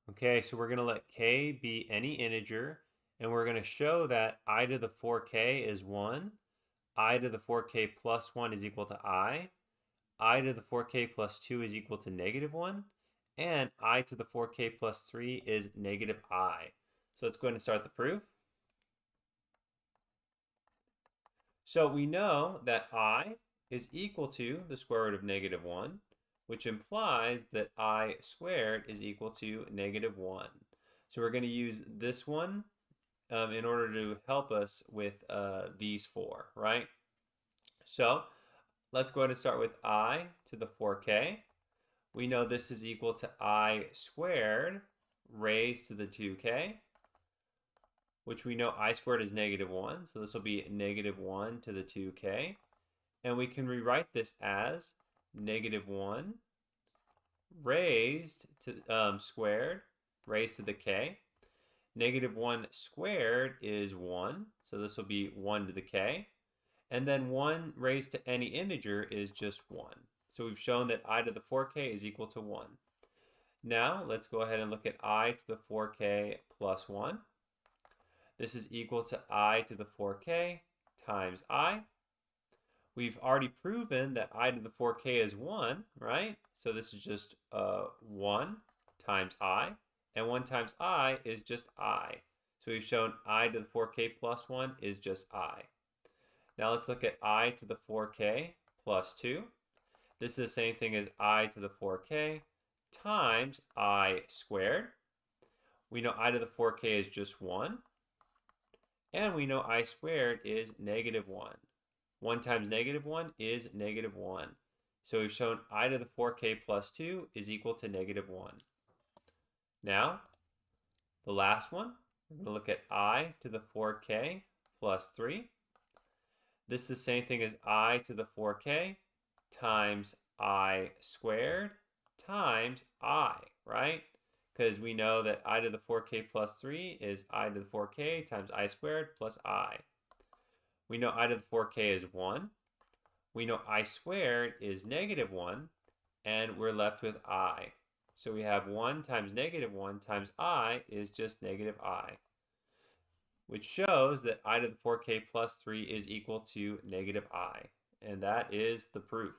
Okay, so we're going to let k be any integer, and we're going to show that I to the 4k is 1, I to the 4k plus 1 is equal to I to the 4k plus 2 is equal to negative 1, and I to the 4k plus 3 is negative I. So let's go ahead and start the proof. So we know that I is equal to the square root of negative 1, which implies that I squared is equal to negative 1. So we're going to use this one in order to help us with these four, right? So let's go ahead and start with I to the 4k. We know this is equal to I squared raised to the 2k, which we know I squared is negative 1. So this will be negative 1 to the 2k. And we can rewrite this as negative 1 raised to squared raised to the k. Negative 1 squared is 1, so this will be 1 to the k. And then 1 raised to any integer is just 1. So we've shown that I to the 4k is equal to 1. Now let's go ahead and look at I to the 4k plus 1. This is equal to I to the 4k times I. We've already proven that I to the 4k is 1, right? So this is just 1 times I. And 1 times I is just I. So we've shown I to the 4k plus 1 is just I. Now let's look at I to the 4k plus 2. This is the same thing as I to the 4k times I squared. We know I to the 4k is just 1. And we know I squared is negative 1. 1 times negative 1 is negative 1. So we've shown I to the 4k plus 2 is equal to negative 1. Now, the last one, we're going to look at I to the 4k plus 3. This is the same thing as I to the 4k times I squared times I, right? Because we know that I to the 4k plus 3 is I to the 4k times I squared plus I. We know I to the 4k is 1. We know I squared is negative 1, and we're left with I. So we have 1 times negative 1 times I is just negative I, which shows that I to the 4k plus 3 is equal to negative I. And that is the proof.